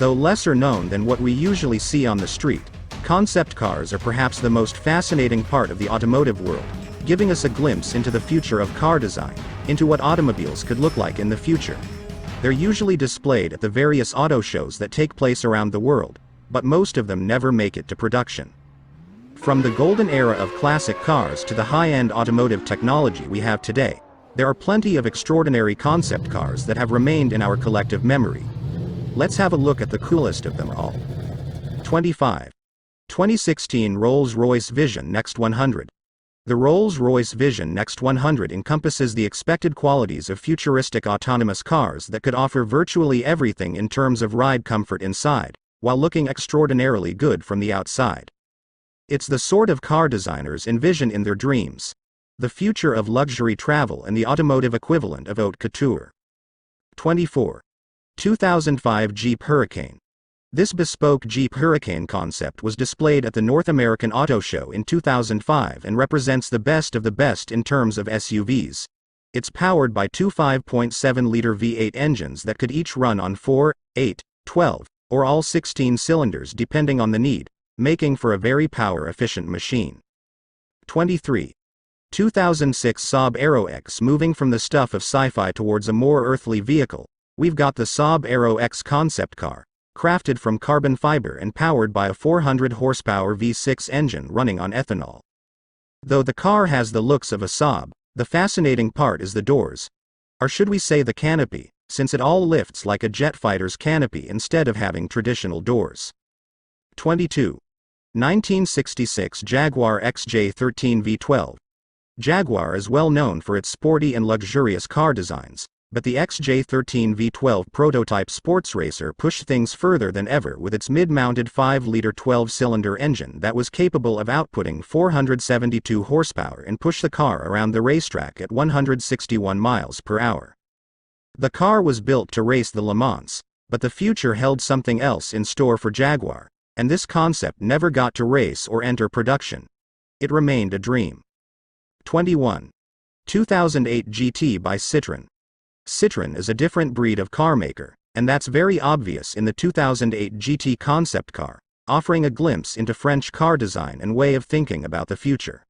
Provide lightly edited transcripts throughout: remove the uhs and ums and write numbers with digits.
Though lesser known than what we usually see on the street, concept cars are perhaps the most fascinating part of the automotive world, giving us a glimpse into the future of car design, into what automobiles could look like in the future. They're usually displayed at the various auto shows that take place around the world, but most of them never make it to production. From the golden era of classic cars to the high-end automotive technology we have today, there are plenty of extraordinary concept cars that have remained in our collective memory. Let's have a look at the coolest of them all. 25. 2016 Rolls-Royce Vision Next 100. The Rolls-Royce Vision Next 100 encompasses the expected qualities of futuristic autonomous cars that could offer virtually everything in terms of ride comfort inside, while looking extraordinarily good from the outside. It's the sort of car designers envision in their dreams. The future of luxury travel and the automotive equivalent of haute couture. 24. 2005 Jeep Hurricane. This bespoke Jeep Hurricane concept was displayed at the North American Auto Show in 2005 and represents the best of the best in terms of SUVs. It's powered by two 5.7-liter V8 engines that could each run on 4, 8, 12, or all 16 cylinders depending on the need, making for a very power-efficient machine. 23. 2006 Saab Aox. Moving from the stuff of sci-fi towards a more earthly vehicle, we've got the Saab Aox concept car, crafted from carbon fiber and powered by a 400 horsepower V6 engine running on ethanol. Though the car has the looks of a Saab, the fascinating part is the doors. Or should we say the canopy, since it all lifts like a jet fighter's canopy instead of having traditional doors. 22. 1966 Jaguar XJ13 V12. Jaguar is well known for its sporty and luxurious car designs, but the XJ13 V12 prototype sports racer pushed things further than ever with its mid-mounted 5-liter 12-cylinder engine that was capable of outputting 472 horsepower and push the car around the racetrack at 161 miles per hour. The car was built to race the Le Mans, but the future held something else in store for Jaguar, and this concept never got to race or enter production. It remained a dream. 21. 2008 GT by Citroen. Citroen is a different breed of car maker, and that's very obvious in the 2008 GT concept car, offering a glimpse into French car design and way of thinking about the future.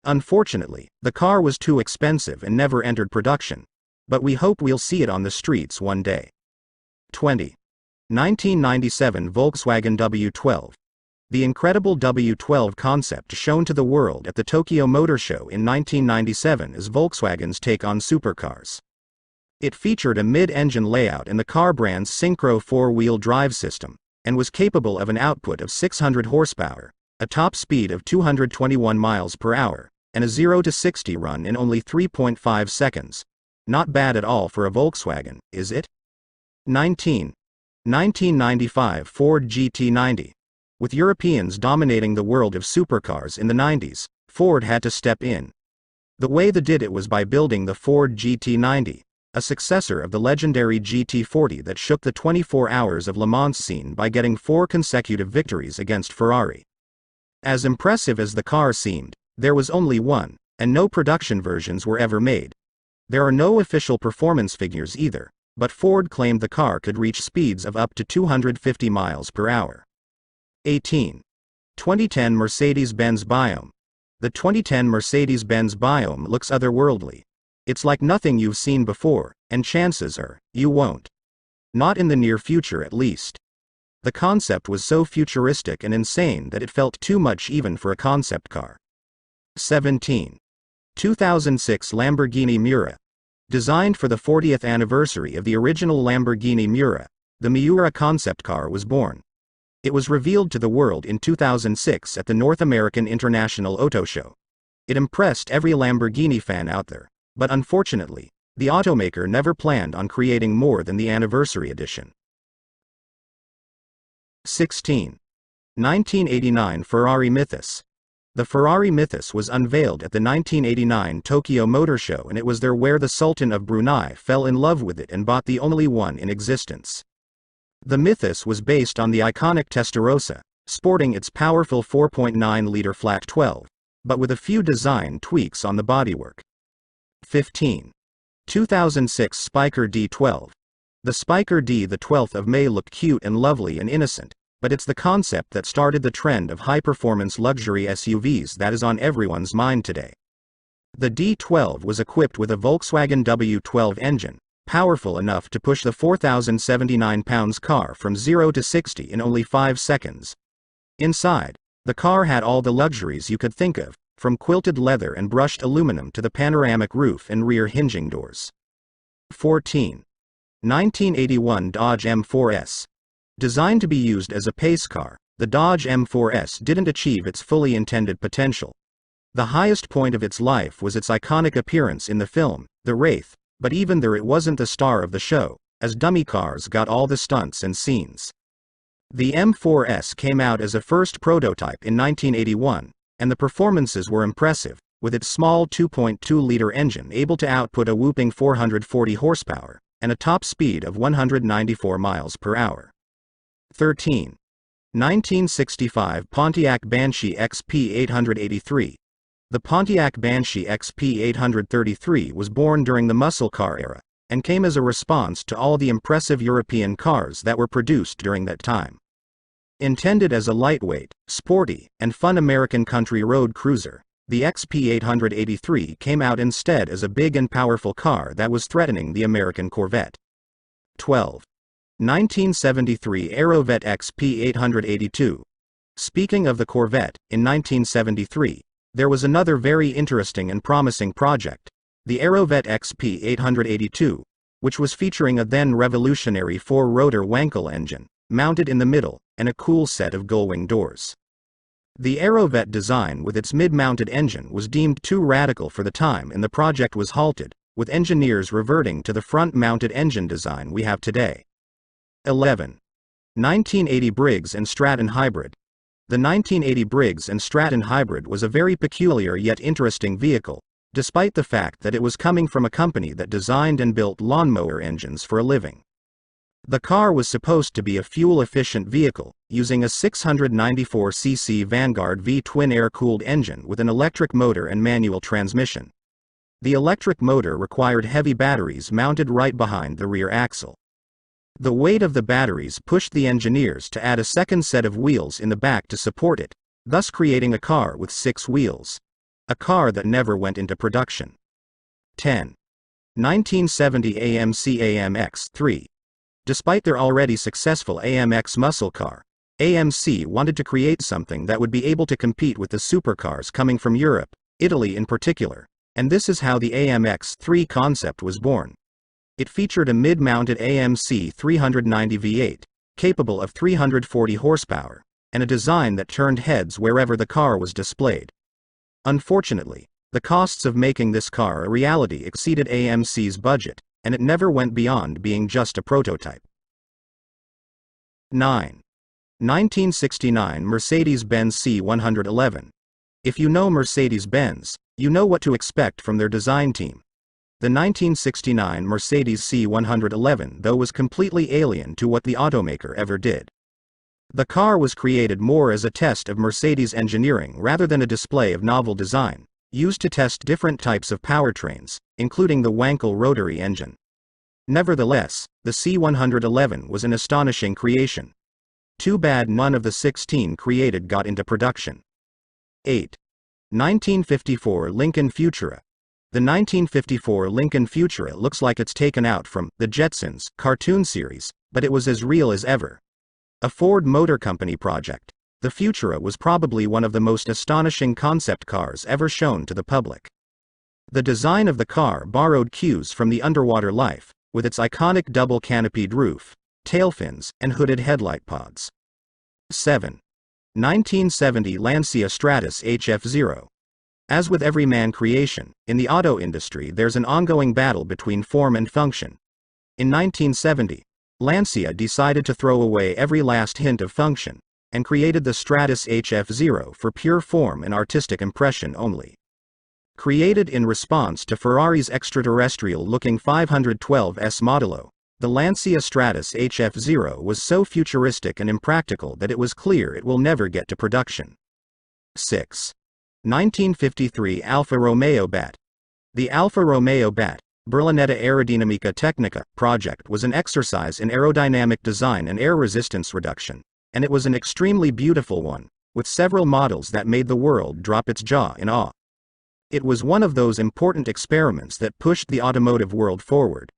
Unfortunately, the car was too expensive and never entered production, but we hope we'll see it on the streets one day. 20. 1997 Volkswagen W12. The incredible W12 concept shown to the world at the Tokyo Motor Show in 1997 is Volkswagen's take on supercars. It featured a mid-engine layout in the car brand's Synchro 4-wheel drive system, and was capable of an output of 600 horsepower, a top speed of 221 miles per hour, and a 0 to 60 run in only 3.5 seconds. Not bad at all for a Volkswagen, is it? 19. 1995 Ford GT90. With Europeans dominating the world of supercars in the 90s, Ford had to step in. The way they did it was by building the Ford GT90, a successor of the legendary GT40 that shook the 24 hours of Le Mans scene by getting 4 consecutive victories against Ferrari. As impressive as the car seemed, there was only one, and no production versions were ever made. There are no official performance figures either, but Ford claimed the car could reach speeds of up to 250 miles per hour. 18. 2010 Mercedes-Benz Biome. The 2010 Mercedes-Benz Biome looks otherworldly. It's like nothing you've seen before, and chances are, you won't. Not in the near future at least. The concept was so futuristic and insane that it felt too much even for a concept car. 17. 2006 Lamborghini Muro. Designed for the 40th anniversary of the original Lamborghini Muro, the Miura concept car was born. It was revealed to the world in 2006 at the North American International Auto Show. It impressed every Lamborghini fan out there, but unfortunately, the automaker never planned on creating more than the anniversary edition. 16. 1989 Ferrari Mythus. The Ferrari Mythus was unveiled at the 1989 Tokyo Motor Show, and it was there where the Sultan of Brunei fell in love with it and bought the only one in existence. The Mythus was based on the iconic Testarossa, sporting its powerful 4.9-liter flat 12, but with a few design tweaks on the bodywork. 15. 2006 Spyker D12. The Spiker D the 12th of May looked cute and lovely and innocent, but it's the concept that started the trend of high-performance luxury SUVs that is on everyone's mind today. The D12 was equipped with a Volkswagen W12 engine, powerful enough to push the 4,079 pounds car from 0 to 60 in only 5 seconds. Inside, the car had all the luxuries you could think of, from quilted leather and brushed aluminum to the panoramic roof and rear hinging doors. 14. 1981 Dodge M4S. Designed to be used as a pace car, the Dodge M4S didn't achieve its fully intended potential. The highest point of its life was its iconic appearance in the film, The Wraith, but even there it wasn't the star of the show, as dummy cars got all the stunts and scenes. The M4S came out as a first prototype in 1981, and the performances were impressive, with its small 2.2-liter engine able to output a whopping 440 horsepower, and a top speed of 194 miles per hour. 13. 1965 Pontiac Banshee XP883. The Pontiac Banshee XP833 was born during the muscle car era, and came as a response to all the impressive European cars that were produced during that time. Intended as a lightweight, sporty, and fun American country road cruiser, the XP883 came out instead as a big and powerful car that was threatening the American Corvette. 12. 1973 Aerovette XP882. Speaking of the Corvette, in 1973, there was another very interesting and promising project, the Aerovette XP882, which was featuring a then revolutionary 4-rotor Wankel engine, mounted in the middle, and a cool set of gullwing doors. The Aerovette design with its mid-mounted engine was deemed too radical for the time and the project was halted, with engineers reverting to the front-mounted engine design we have today. 11. 1980 Briggs and Straton Hybrid. The 1980 Briggs and Straton Hybrid was a very peculiar yet interesting vehicle, despite the fact that it was coming from a company that designed and built lawnmower engines for a living. The car was supposed to be a fuel-efficient vehicle, using a 694cc Vanguard V-twin air-cooled engine with an electric motor and manual transmission. The electric motor required heavy batteries mounted right behind the rear axle. The weight of the batteries pushed the engineers to add a second set of wheels in the back to support it, thus creating a car with 6 wheels. A car that never went into production. 10. 1970 AMC AMX3. Despite their already successful AMX muscle car, AMC wanted to create something that would be able to compete with the supercars coming from Europe, Italy in particular, and this is how the AMX3 concept was born. It featured a mid-mounted AMC 390 V8, capable of 340 horsepower, and a design that turned heads wherever the car was displayed. Unfortunately, the costs of making this car a reality exceeded AMC's budget, and it never went beyond being just a prototype. 9. 1969 Mercedes-Benz C11. If you know Mercedes-Benz, you know what to expect from their design team. The 1969 Mercedes C11, though, was completely alien to what the automaker ever did. The car was created more as a test of Mercedes engineering rather than a display of novel design, used to test different types of powertrains, including the Wankel rotary engine. Nevertheless, the C11 was an astonishing creation. Too bad none of the 16 created got into production. 8. 1954 Lincoln Futura. The 1954 Lincoln Futura looks like it's taken out from The Jetsons cartoon series, but it was as real as ever. A Ford Motor Company project, the Futura was probably one of the most astonishing concept cars ever shown to the public. The design of the car borrowed cues from the underwater life, with its iconic double canopied roof, tail fins, and hooded headlight pods. 7. 1970 Lancia Stratus HF0. As with every man creation, in the auto industry there's an ongoing battle between form and function. In 1970, Lancia decided to throw away every last hint of function, and created the Stratus HF0 for pure form and artistic impression only. Created in response to Ferrari's extraterrestrial-looking 512s Modelo, the Lancia Stratus HF0 was so futuristic and impractical that it was clear it will never get to production. 6. 1953 Alfa Romeo Bat. The Alfa Romeo Bat, Berlinetta Aerodinamica Technica project was an exercise in aerodynamic design and air resistance reduction, and it was an extremely beautiful one, with several models that made the world drop its jaw in awe. It was one of those important experiments that pushed the automotive world forward.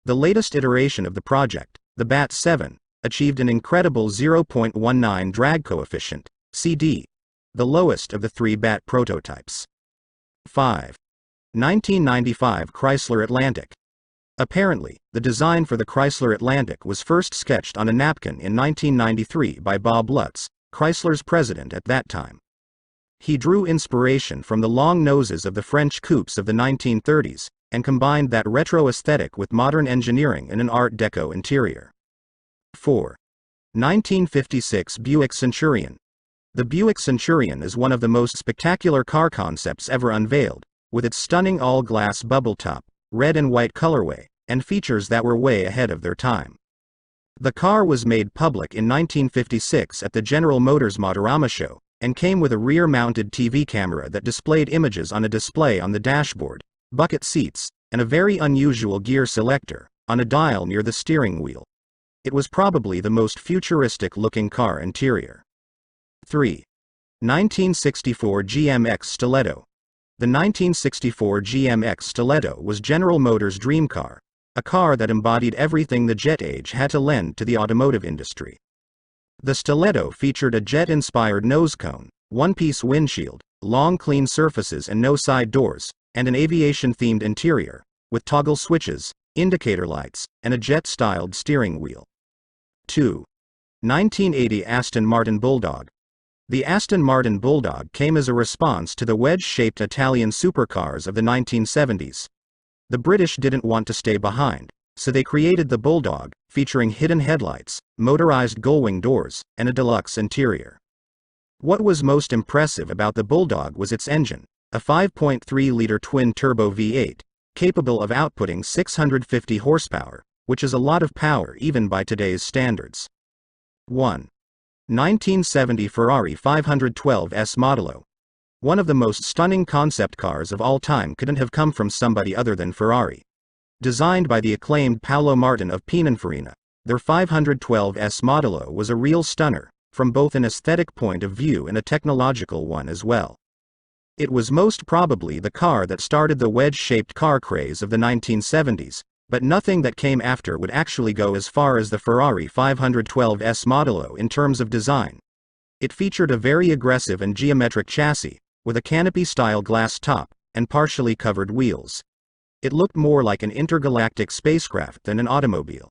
The latest iteration of the project, the Bat 7, achieved an incredible 0.19 drag coefficient, CD, the lowest of the three Bat prototypes. 5. 1995 Chrysler Atlantic. Apparently, the design for the Chrysler Atlantic was first sketched on a napkin in 1993 by Bob Lutz, Chrysler's president at that time. He drew inspiration from the long noses of the French coupes of the 1930s, and combined that retro aesthetic with modern engineering in an Art Deco interior. 4. 1956 Buick Centurion. The Buick Centurion is one of the most spectacular car concepts ever unveiled, with its stunning all-glass bubble top, red and white colorway, and features that were way ahead of their time. The car was made public in 1956 at the General Motors Motorama show, and came with a rear-mounted TV camera that displayed images on a display on the dashboard, bucket seats, and a very unusual gear selector, on a dial near the steering wheel. It was probably the most futuristic-looking car interior. 3. 1964 GMX Stiletto. The 1964 GMX Stiletto was General Motors' dream car, a car that embodied everything the jet age had to lend to the automotive industry. The Stiletto featured a jet-inspired nose cone, one-piece windshield, long clean surfaces and no side doors, and an aviation-themed interior, with toggle switches, indicator lights, and a jet-styled steering wheel. 2. 1980 Aston Martin Bulldog. The Aston Martin Bulldog came as a response to the wedge-shaped Italian supercars of the 1970s. The British didn't want to stay behind, so they created the Bulldog, featuring hidden headlights, motorized gullwing doors, and a deluxe interior. What was most impressive about the Bulldog was its engine, a 5.3-liter twin-turbo V8, capable of outputting 650 horsepower, which is a lot of power even by today's standards. 1. 1970 Ferrari 512S Modelo. One of the most stunning concept cars of all time couldn't have come from somebody other than Ferrari. Designed by the acclaimed Paolo Martin of Pininfarina, their 512S Modelo was a real stunner, from both an aesthetic point of view and a technological one as well. It was most probably the car that started the wedge-shaped car craze of the 1970s, but nothing that came after would actually go as far as the Ferrari 512S Modelo in terms of design. It featured a very aggressive and geometric chassis, with a canopy-style glass top, and partially covered wheels. It looked more like an intergalactic spacecraft than an automobile.